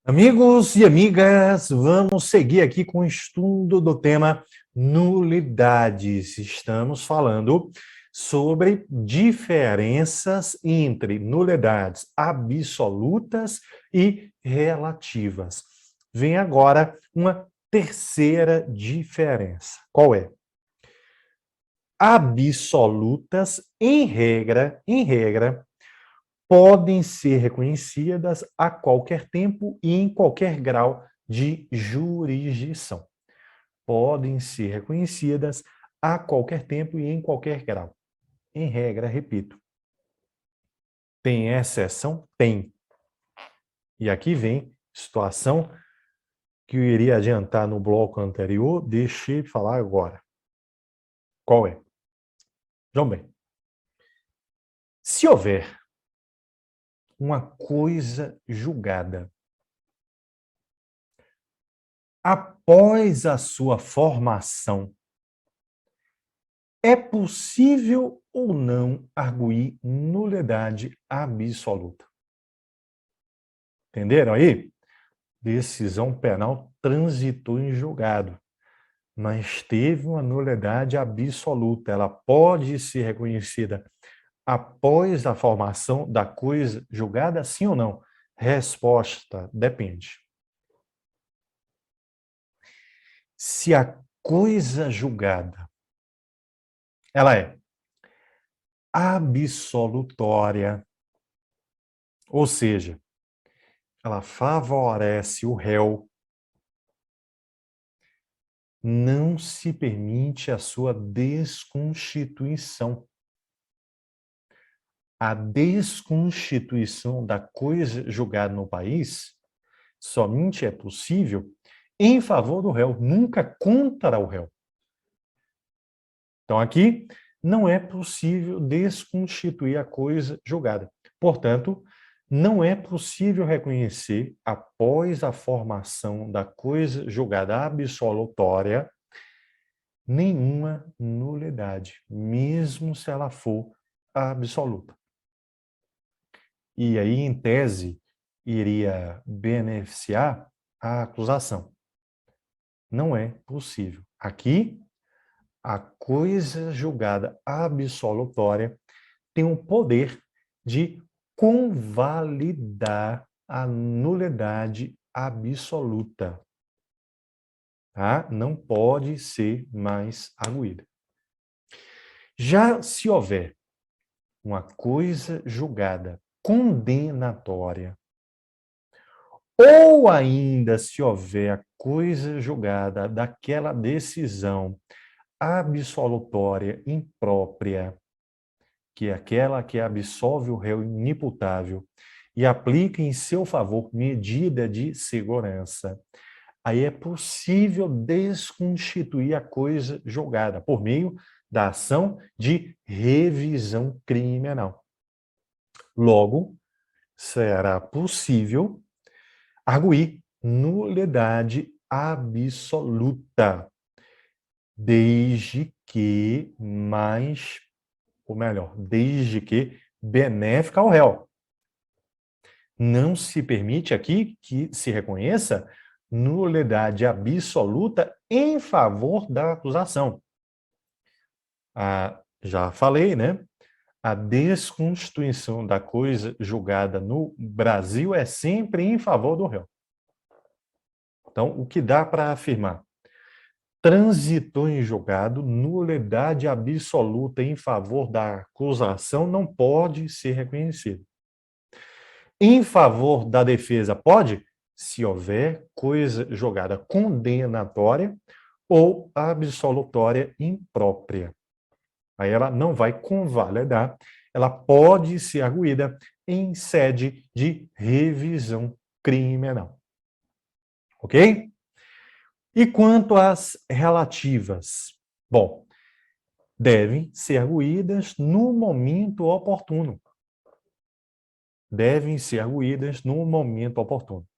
Amigos e amigas, vamos seguir aqui com o estudo do tema nulidades. Estamos falando sobre diferenças entre nulidades absolutas e relativas. Vem agora uma terceira diferença. Qual é? Absolutas, em regra, podem ser reconhecidas a qualquer tempo e em qualquer grau de jurisdição. Podem ser reconhecidas a qualquer tempo e em qualquer grau. Em regra, repito. Tem exceção? Tem. E aqui vem situação que eu iria adiantar no bloco anterior, deixei de falar agora. Qual é? Vejam bem. Se houver uma coisa julgada após a sua formação, é possível ou não arguir nulidade absoluta? Entenderam aí? Decisão penal transitou em julgado, mas teve uma nulidade absoluta. Ela pode ser reconhecida após a formação da coisa julgada, sim ou não? Resposta: depende. Se a coisa julgada ela é absolutória, ou seja, ela favorece o réu, não se permite a sua desconstituição. A desconstituição da coisa julgada no país somente é possível em favor do réu, nunca contra o réu. Então, aqui não é possível desconstituir a coisa julgada. Portanto, não é possível reconhecer, após a formação da coisa julgada absolutória, nenhuma nulidade, mesmo se ela for absoluta. E aí, em tese, iria beneficiar a acusação. Não é possível. Aqui, a coisa julgada absolutória tem o poder de convalidar a nulidade absoluta. Tá? Não pode ser mais arguída. Já se houver uma coisa julgada condenatória, ou ainda se houver a coisa julgada daquela decisão absolutória imprópria, que é aquela que absolve o réu inimputável e aplica em seu favor medida de segurança, aí é possível desconstituir a coisa julgada por meio da ação de revisão criminal. Logo, será possível arguir nulidade absoluta, desde que desde que benéfica ao réu. Não se permite aqui que se reconheça nulidade absoluta em favor da acusação. Já falei, né? A desconstituição da coisa julgada no Brasil é sempre em favor do réu. Então, o que dá para afirmar? Transitou em julgado, nulidade absoluta em favor da acusação não pode ser reconhecida. Em favor da defesa, pode? Se houver coisa julgada condenatória ou absolutória imprópria. Aí ela não vai convalidar, ela pode ser arguída em sede de revisão criminal. Ok? E quanto às relativas? Bom, devem ser arguídas no momento oportuno. Devem ser arguídas no momento oportuno.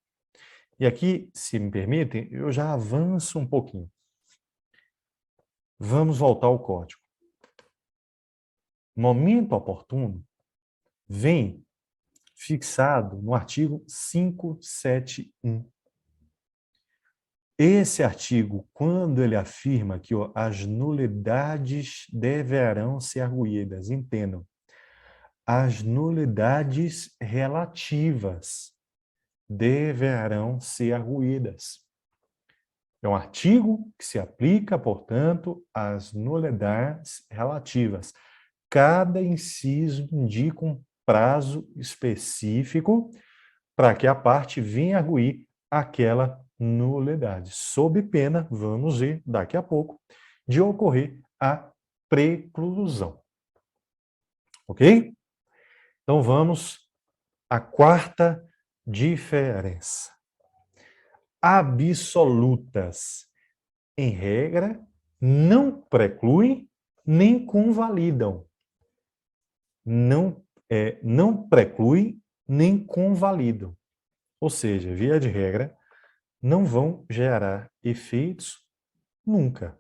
E aqui, se me permitem, eu já avanço um pouquinho. Vamos voltar ao código. Momento oportuno vem fixado no artigo 571. Esse artigo, quando ele afirma que as nulidades deverão ser arguídas, entendam, as nulidades relativas deverão ser arguídas. É um artigo que se aplica, portanto, às nulidades relativas. Cada inciso indica um prazo específico para que a parte venha arguir aquela nulidade, sob pena, vamos ver daqui a pouco, de ocorrer a preclusão. Ok? Então vamos à quarta diferença. Absolutas, em regra, não precluem nem convalidam. Não precluem nem convalidam. Ou seja, via de regra, não vão gerar efeitos nunca.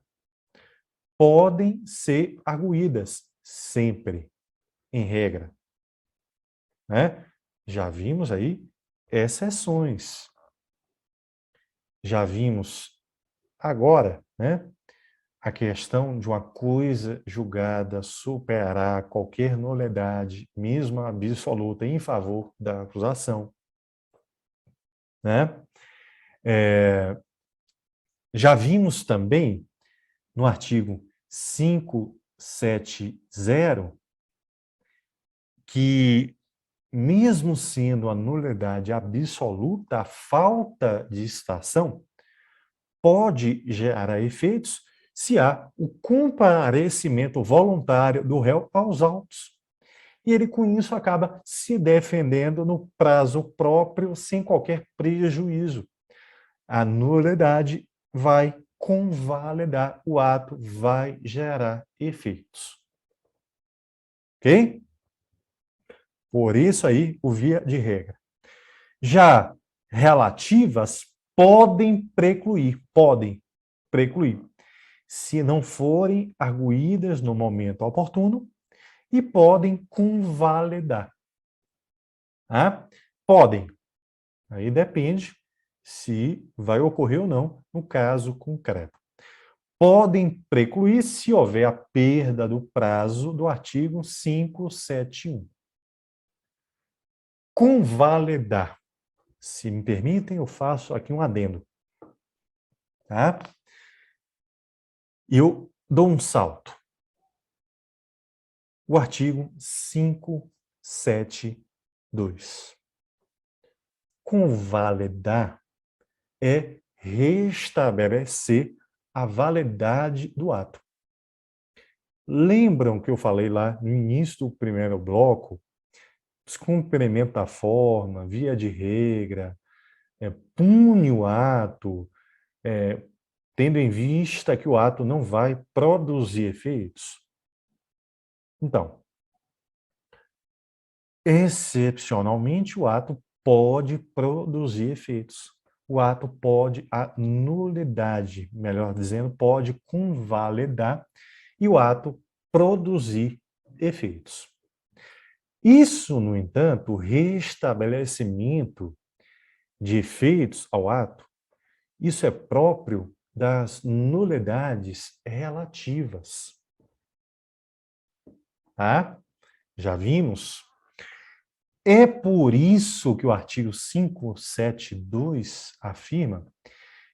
Podem ser arguídas sempre, em regra. Né? Já vimos aí exceções. Já vimos agora, né, a questão de uma coisa julgada superar qualquer nulidade, mesmo absoluta, em favor da acusação. Né? Já vimos também, no artigo 570, que, mesmo sendo a nulidade absoluta, a falta de citação pode gerar efeitos se há o comparecimento voluntário do réu aos autos. E ele, com isso, acaba se defendendo no prazo próprio, sem qualquer prejuízo. A nulidade vai convalidar o ato, vai gerar efeitos. Ok? Por isso aí, o via de regra. Já relativas podem precluir, se não forem arguídas no momento oportuno, e podem convalidar. Tá? Podem. Aí depende se vai ocorrer ou não no caso concreto. Podem precluir se houver a perda do prazo do artigo 571. Convalidar. Se me permitem, eu faço aqui um adendo. Tá? Eu dou um salto. O artigo 572. Convalidar é restabelecer a validade do ato. Lembram que eu falei lá no início do primeiro bloco, descumprimento da forma, via de regra, pune o ato, tendo em vista que o ato não vai produzir efeitos? Então, excepcionalmente, o ato pode produzir efeitos. O ato pode, a nulidade, melhor dizendo, pode convalidar e o ato produzir efeitos. Isso, no entanto, o restabelecimento de efeitos ao ato, isso é próprio das nulidades relativas. Tá? Já vimos? É por isso que o artigo 572 afirma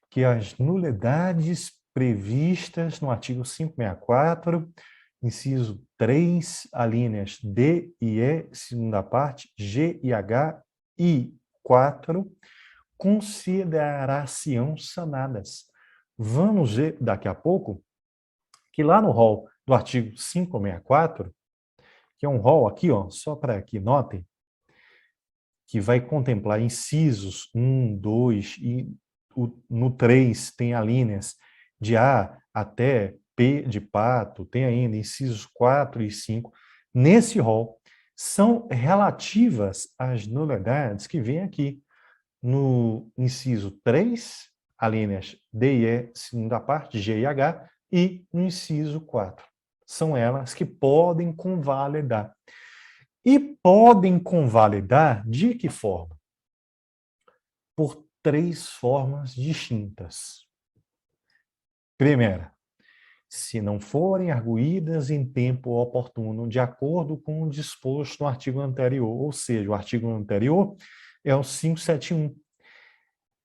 que as nulidades previstas no artigo 564, inciso 3, alíneas D e E, segunda parte, G e H e 4, considerar-se-ão sanadas. Vamos ver daqui a pouco que lá no rol do artigo 564, que é um rol aqui, ó, só para que notem, que vai contemplar incisos 1, 2 e no 3 tem alíneas de A até P de pato, tem ainda incisos 4 e 5. Nesse rol, são relativas às nulidades que vêm aqui no inciso 3, alíneas D e E, segunda parte, G e H, e no inciso 4. São elas que podem convalidar. E podem convalidar de que forma? Por 3 formas distintas. Primeira, se não forem arguídas em tempo oportuno, de acordo com o disposto no artigo anterior, ou seja, o artigo anterior é o 571.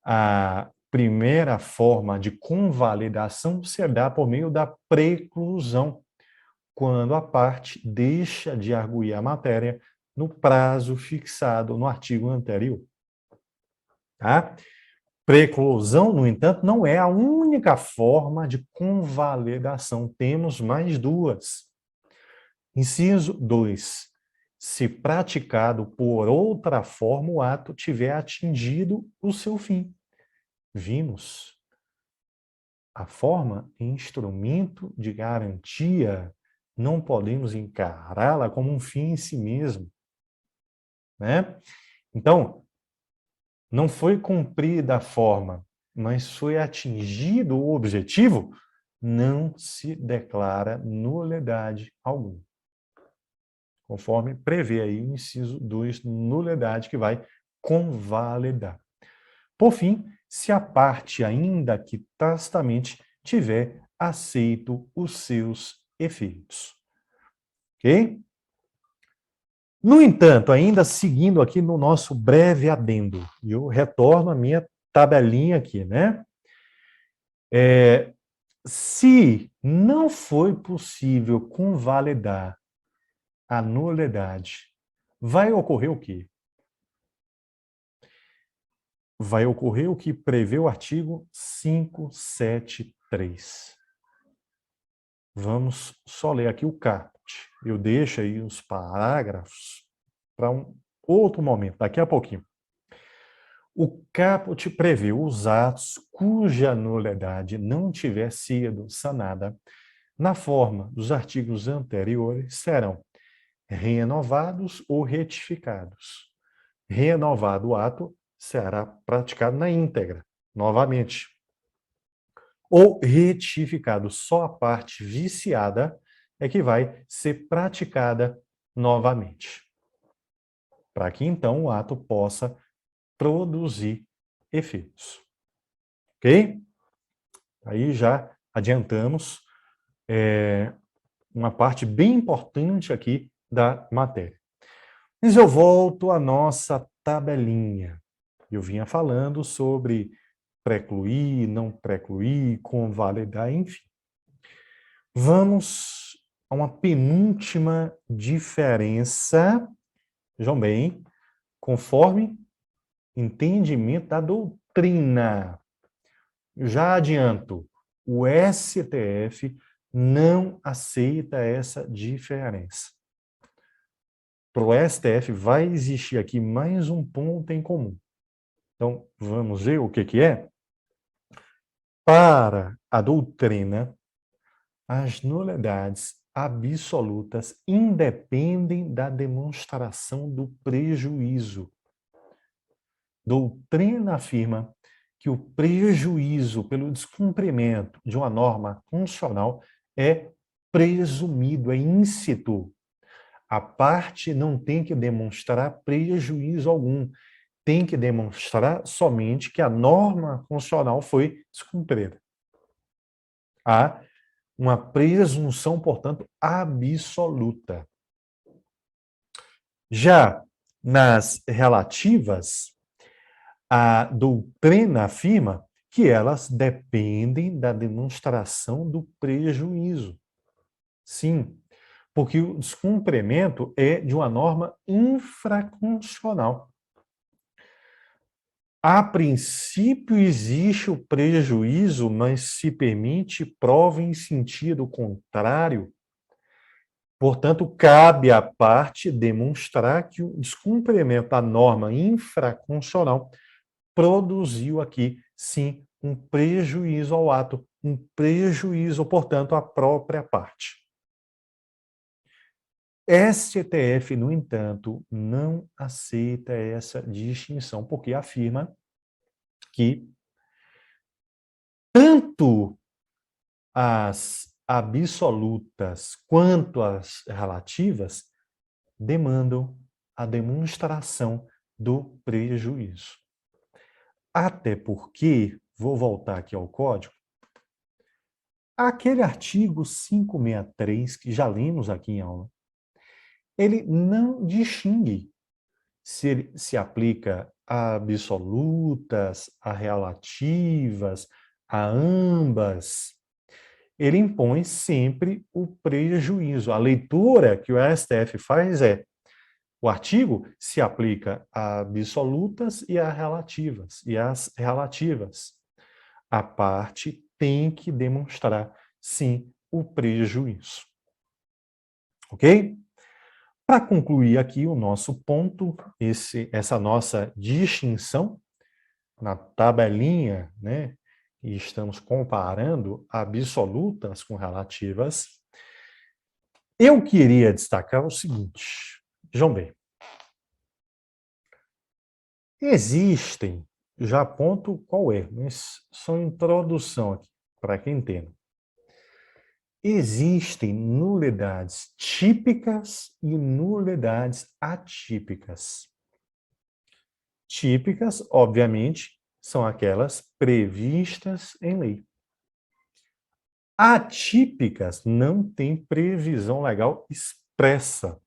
A primeira forma de convalidação se dá por meio da preclusão, quando a parte deixa de arguir a matéria no prazo fixado no artigo anterior. Tá? Preclusão, no entanto, não é a única forma de convalidação. Temos mais 2. Inciso 2. Se praticado por outra forma, o ato tiver atingido o seu fim. Vimos. A forma é instrumento de garantia. Não podemos encará-la como um fim em si mesmo. Né? Então, não foi cumprida a forma, mas foi atingido o objetivo, não se declara nulidade alguma. Conforme prevê aí o inciso 2, nulidade que vai convalidar. Por fim, se a parte, ainda que tacitamente, tiver aceito os seus efeitos. Ok? No entanto, ainda seguindo aqui no nosso breve adendo, eu retorno à minha tabelinha aqui, né? Se não foi possível convalidar a nulidade, vai ocorrer o quê? Vai ocorrer o que prevê o artigo 573. Vamos só ler aqui o caput. Eu deixo aí os parágrafos para um outro momento, daqui a pouquinho. O caput prevê os atos cuja nulidade não tiver sido sanada, na forma dos artigos anteriores, serão renovados ou retificados. Renovado o ato, será praticado na íntegra, novamente. Ou retificado, só a parte viciada é que vai ser praticada novamente. Para que então o ato possa produzir efeitos. Ok? Aí já adiantamos uma parte bem importante aqui da matéria. Mas eu volto à nossa tabelinha. Eu vinha falando sobre precluir, não precluir, convalidar, enfim. Vamos a uma penúltima diferença, vejam bem, conforme entendimento da doutrina. Já adianto, o STF não aceita essa diferença. Para o STF vai existir aqui mais um ponto em comum. Então, vamos ver o que é? Para a doutrina, as nulidades absolutas independem da demonstração do prejuízo. Doutrina afirma que o prejuízo pelo descumprimento de uma norma constitucional é presumido, é íncito. A parte não tem que demonstrar prejuízo algum, tem que demonstrar somente que a norma constitucional foi descumprida. Há uma presunção, portanto, absoluta. Já nas relativas, a doutrina afirma que elas dependem da demonstração do prejuízo. Sim, porque o descumprimento é de uma norma infraconstitucional. A princípio existe o prejuízo, mas se permite prova em sentido contrário. Portanto, cabe à parte demonstrar que o descumprimento da norma infraconstitucional produziu aqui, sim, um prejuízo ao ato, um prejuízo, portanto, à própria parte. STF, no entanto, não aceita essa distinção, porque afirma que tanto as absolutas quanto as relativas demandam a demonstração do prejuízo. Até porque, vou voltar aqui ao código, aquele artigo 563, que já lemos aqui em aula, ele não distingue se ele se aplica a absolutas, a relativas, a ambas. Ele impõe sempre o prejuízo. A leitura que o STF faz é: o artigo se aplica a absolutas e a relativas, e as relativas. A parte tem que demonstrar, sim, o prejuízo. Ok? Para concluir aqui o nosso ponto, essa nossa distinção, na tabelinha, né, e estamos comparando absolutas com relativas, eu queria destacar o seguinte, vejam bem, existem, já aponto qual é, mas só introdução aqui, para quem entenda. Existem nulidades típicas e nulidades atípicas. Típicas, obviamente, são aquelas previstas em lei. Atípicas não têm previsão legal expressa,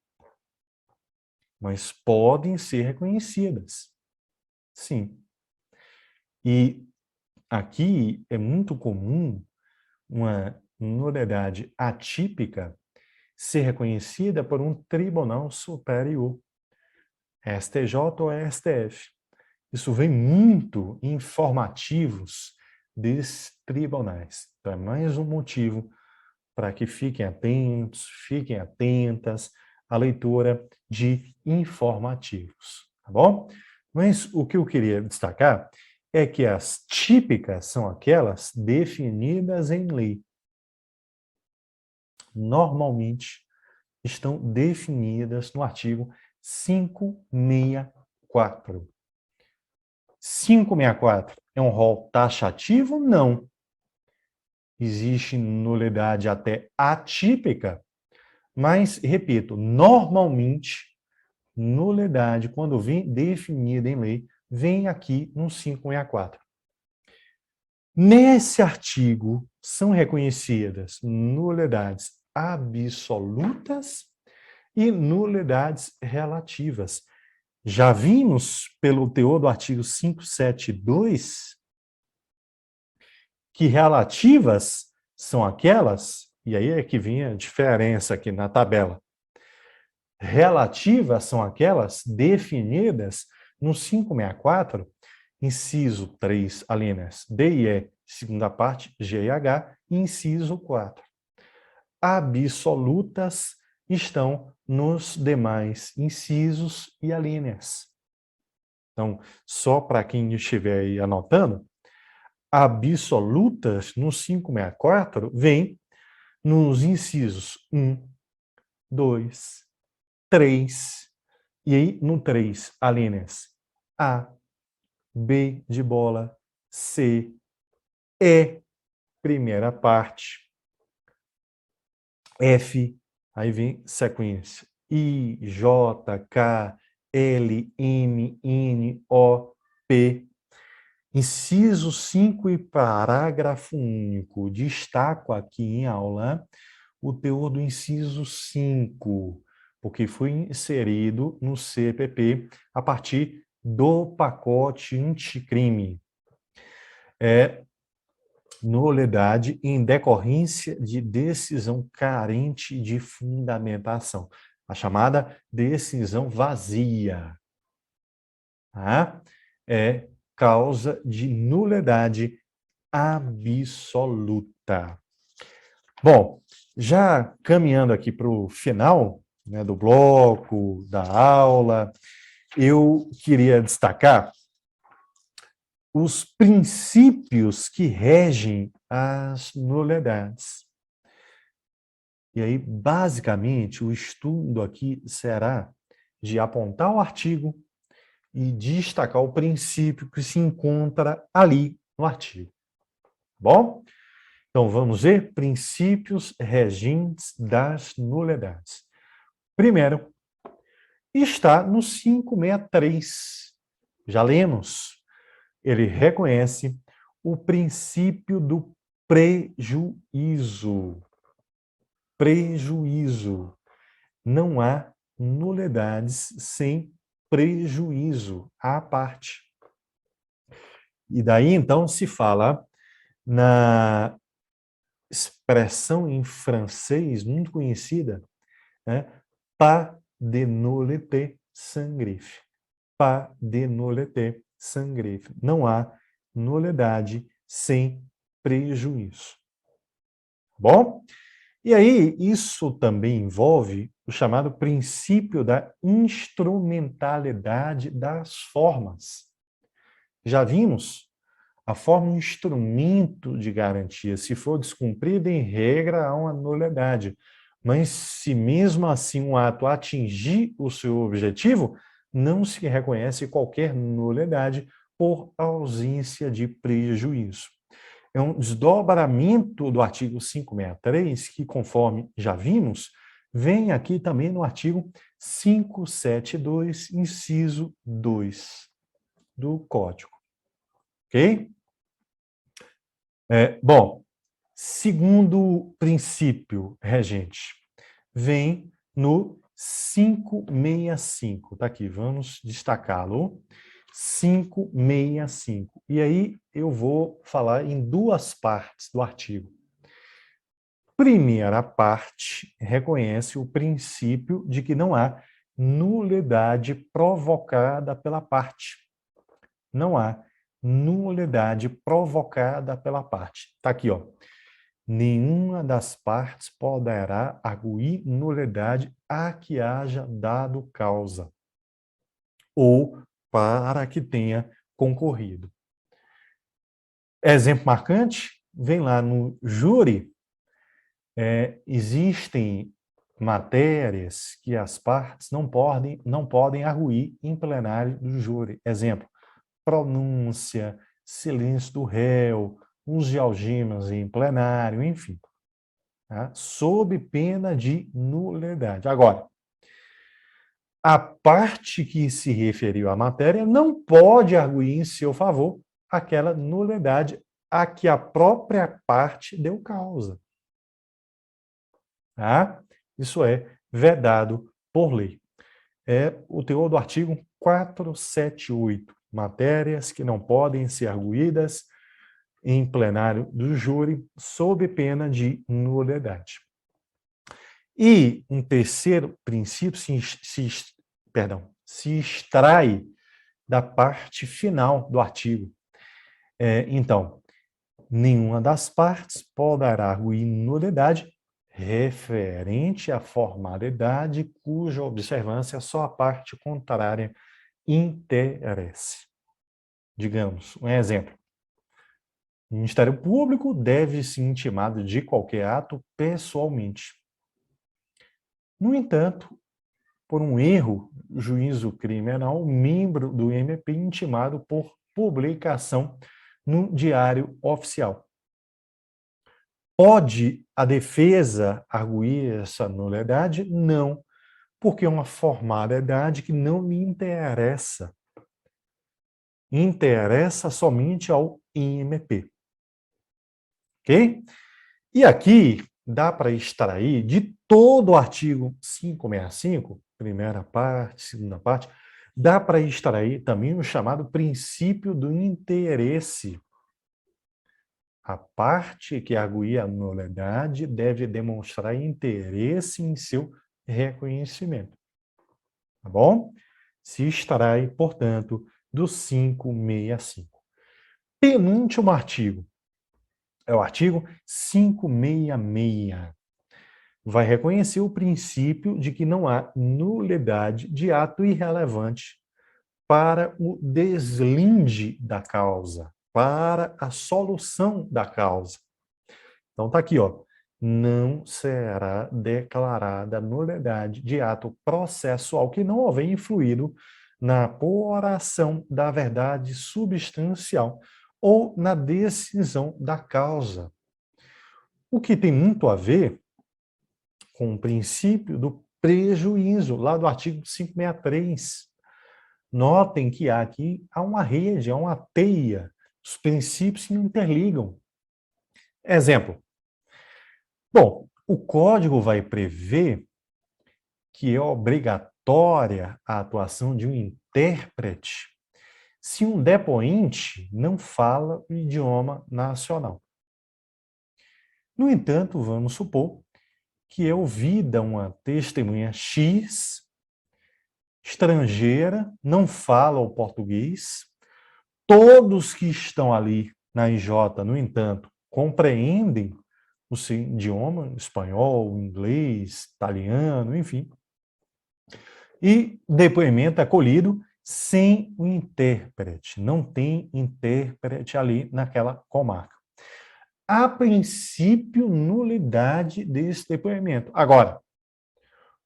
mas podem ser reconhecidas. Sim. E aqui é muito comum uma nulidade atípica ser reconhecida por um tribunal superior, STJ ou STF. Isso vem muito em informativos desses tribunais. Então, é mais um motivo para que fiquem atentos, fiquem atentas à leitura de informativos, tá bom? Mas o que eu queria destacar é que as típicas são aquelas definidas em lei. Normalmente, estão definidas no artigo 564. 564 é um rol taxativo? Não. Existe nulidade até atípica, mas, repito, normalmente, nulidade, quando vem definida em lei, vem aqui no 564. Nesse artigo, são reconhecidas nulidades absolutas e nulidades relativas. Já vimos, pelo teor do artigo 572, que relativas são aquelas, e aí é que vem a diferença aqui na tabela, relativas são aquelas definidas no 564, inciso 3, alíneas D e E, segunda parte, G e H, e inciso 4. Absolutas estão nos demais incisos e alíneas. Então, só para quem estiver aí anotando, absolutas no 564 vem nos incisos 1, 2, 3, e aí no 3, alíneas A, B de bola, C, E, primeira parte, F, aí vem sequência, I, J, K, L, M, N, O, P. Inciso 5 e parágrafo único. Destaco aqui em aula o teor do inciso 5, porque foi inserido no CPP a partir do pacote anticrime. Nulidade em decorrência de decisão carente de fundamentação, a chamada decisão vazia. Tá? É causa de nulidade absoluta. Bom, já caminhando aqui para o final, né, do bloco, da aula, eu queria destacar os princípios que regem as nulidades. E aí, basicamente, o estudo aqui será de apontar o artigo e destacar o princípio que se encontra ali no artigo. Bom? Então, vamos ver princípios regentes das nulidades. Primeiro, está no 563. Já lemos. Ele reconhece o princípio do prejuízo. Prejuízo. Não há nulidades sem prejuízo à parte. E daí, então, se fala na expressão em francês muito conhecida, né? Pas de nullité sans griffe. Pas de nullité sans griffe. Não há nulidade sem prejuízo. Bom? E aí, isso também envolve o chamado princípio da instrumentalidade das formas. Já vimos? A forma é um instrumento de garantia. Se for descumprida, em regra, há uma nulidade. Mas se mesmo assim um ato atingir o seu objetivo, não se reconhece qualquer nulidade por ausência de prejuízo. É um desdobramento do artigo 563, que, conforme já vimos, vem aqui também no artigo 572, inciso 2 do Código. Ok? Bom, segundo princípio regente, vem no 565. Está aqui, vamos destacá-lo. 565. E aí eu vou falar em duas partes do artigo. Primeira parte reconhece o princípio de que não há nulidade provocada pela parte. Não há nulidade provocada pela parte. Está aqui, ó. Nenhuma das partes poderá arguir nulidade a que haja dado causa, ou para que tenha concorrido. Exemplo marcante, vem lá no júri, existem matérias que as partes não podem arguir em plenário do júri. Exemplo, pronúncia, silêncio do réu, uso de algemas em plenário, enfim. Tá? Sob pena de nulidade. Agora, a parte que se referiu à matéria não pode arguir em seu favor aquela nulidade a que a própria parte deu causa. Tá? Isso é vedado por lei. É o teor do artigo 478. Matérias que não podem ser arguídas em plenário do júri sob pena de nulidade. E um terceiro princípio se extrai da parte final do artigo. Então, nenhuma das partes poderá arguir nulidade referente à formalidade cuja observância só a parte contrária interesse. Digamos, um exemplo. O Ministério Público deve ser intimado de qualquer ato pessoalmente. No entanto, por um erro juízo criminal, membro do MP intimado por publicação no Diário Oficial. Pode a defesa arguir essa nulidade? Não, porque é uma formalidade que não lhe interessa. Interessa somente ao IMP. Ok? E aqui dá para extrair de todo o artigo 565, primeira parte, segunda parte, dá para extrair também o chamado princípio do interesse. A parte que arguir a nulidade deve demonstrar interesse em seu reconhecimento. Tá bom? Se extrai, portanto, do 565. Penúltimo artigo. É o artigo 566. Vai reconhecer o princípio de que não há nulidade de ato irrelevante para o deslinde da causa, para a solução da causa. Então está aqui, ó. Não será declarada nulidade de ato processual que não houver influído na apuração da verdade substancial ou na decisão da causa. O que tem muito a ver com o princípio do prejuízo, lá do artigo 563. Notem que há uma rede, há uma teia, os princípios se interligam. Exemplo. Bom, o código vai prever que é obrigatória a atuação de um intérprete se um depoente não fala o idioma nacional. No entanto, vamos supor que é ouvida uma testemunha X, estrangeira, não fala o português, todos que estão ali na IJ, no entanto, compreendem o seu idioma, espanhol, inglês, italiano, enfim. E depoimento acolhido sem o intérprete. Não tem intérprete ali naquela comarca. A princípio, nulidade desse depoimento. Agora,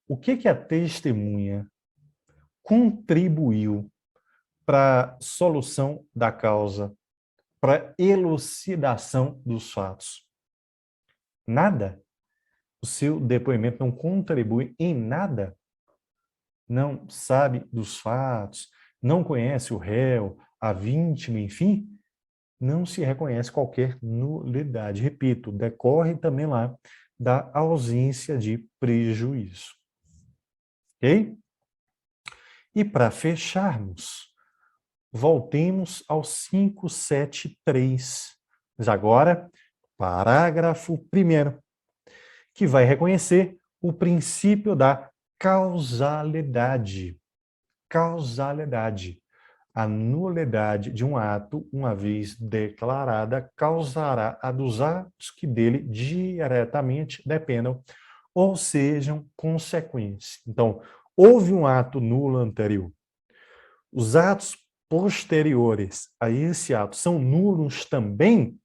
o que a testemunha contribuiu para a solução da causa, para a elucidação dos fatos? Nada. O seu depoimento não contribui em nada. Não sabe dos fatos, não conhece o réu, a vítima, enfim, não se reconhece qualquer nulidade. Repito, decorre também lá da ausência de prejuízo. Ok? E para fecharmos, voltemos ao 573. Mas agora, parágrafo 1º, que vai reconhecer o princípio da causalidade. Causalidade. A nulidade de um ato, uma vez declarada, causará a dos atos que dele diretamente dependam ou sejam consequências. Então, houve um ato nulo anterior. Os atos posteriores a esse ato são nulos também?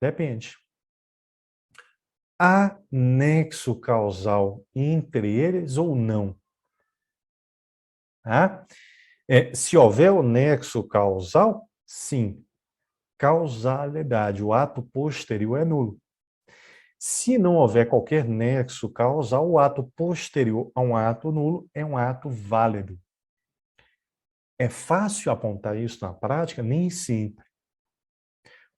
Depende. Há nexo causal entre eles ou não? Se houver o nexo causal, sim. Causalidade, o ato posterior é nulo. Se não houver qualquer nexo causal, o ato posterior a um ato nulo é um ato válido. É fácil apontar isso na prática? Nem sempre.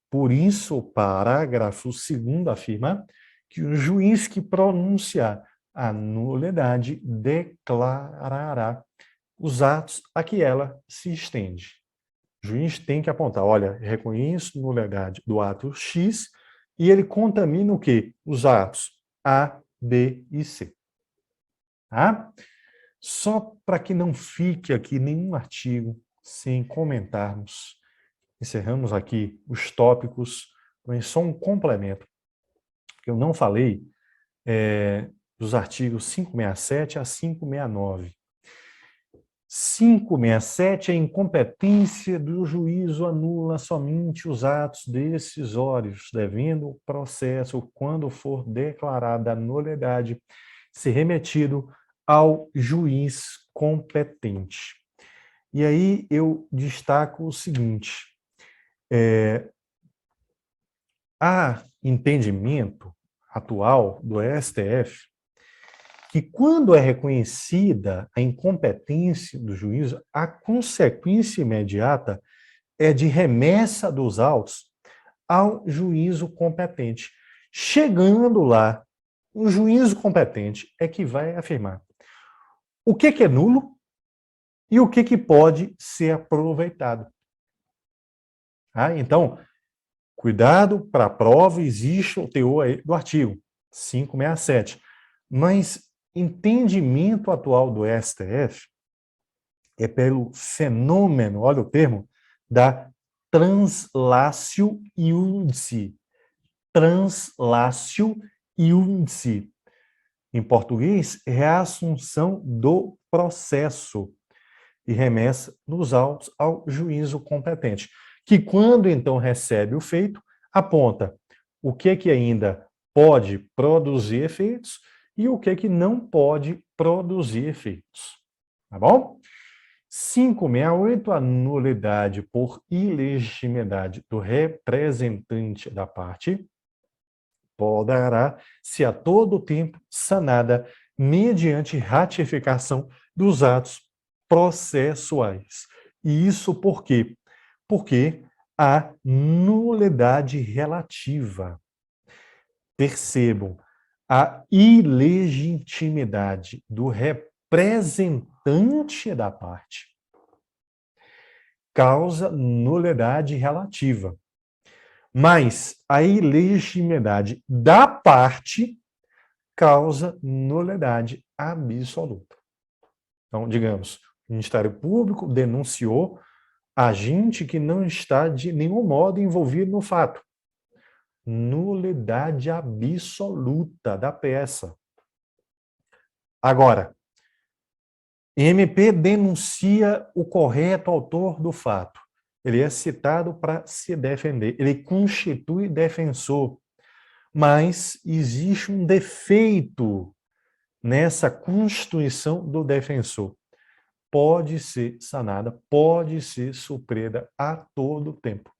Por isso, o parágrafo 2º afirma que o juiz que pronunciar a nulidade declarará os atos a que ela se estende. O juiz tem que apontar, olha, reconheço nulidade do ato X e ele contamina o quê? Os atos A, B e C. Tá? Só para que não fique aqui nenhum artigo sem comentarmos, encerramos aqui os tópicos, mas só um complemento, que eu não falei, dos artigos 567 a 569. 567, a incompetência do juízo anula somente os atos decisórios, devendo o processo, quando for declarada a nulidade, ser remetido ao juiz competente. E aí eu destaco o seguinte, há entendimento atual do STF que quando é reconhecida a incompetência do juízo, a consequência imediata é de remessa dos autos ao juízo competente. Chegando lá, o juízo competente é que vai afirmar o que é nulo e o que pode ser aproveitado. Então, cuidado para a prova, existe o teor aí do artigo 567, mas entendimento atual do STF é pelo fenômeno, olha o termo, da translatio iudice. Translatio iudice. Em português, reassunção do processo e remessa dos autos ao juízo competente, que quando então recebe o feito, aponta o que ainda pode produzir efeitos e o que não pode produzir efeitos. Tá bom? 568, a nulidade por ilegitimidade do representante da parte poderá ser a todo tempo sanada mediante ratificação dos atos processuais. E isso por quê? Porque há nulidade relativa. Percebam, a ilegitimidade do representante da parte causa nulidade relativa. Mas a ilegitimidade da parte causa nulidade absoluta. Então, digamos, o Ministério Público denunciou agente que não está de nenhum modo envolvido no fato. Nulidade absoluta da peça. Agora, MP denuncia o correto autor do fato. Ele é citado para se defender. Ele constitui defensor. Mas existe um defeito nessa constituição do defensor. Pode ser sanada, pode ser suprida a todo tempo.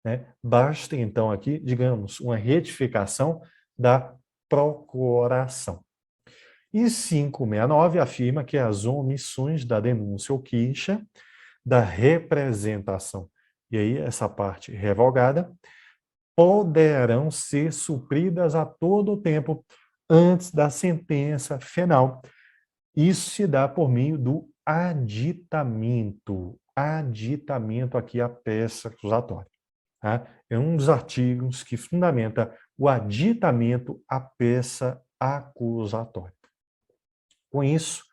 Né? Basta, então, aqui, digamos, uma retificação da procuração. E 569 afirma que as omissões da denúncia ou queixa da representação, e aí essa parte revogada, poderão ser supridas a todo tempo antes da sentença final. Isso se dá por meio do aditamento. Aditamento aqui a peça acusatória. Tá? É um dos artigos que fundamenta o aditamento à peça acusatória. Com isso,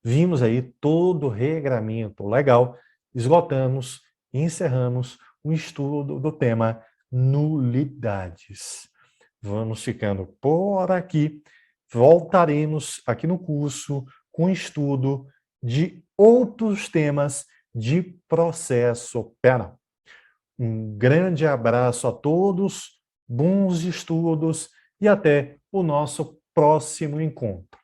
vimos aí todo o regramento legal, esgotamos e encerramos o estudo do tema nulidades. Vamos ficando por aqui. Voltaremos aqui no curso com estudo de outros temas de processo penal. Um grande abraço a todos, bons estudos e até o nosso próximo encontro.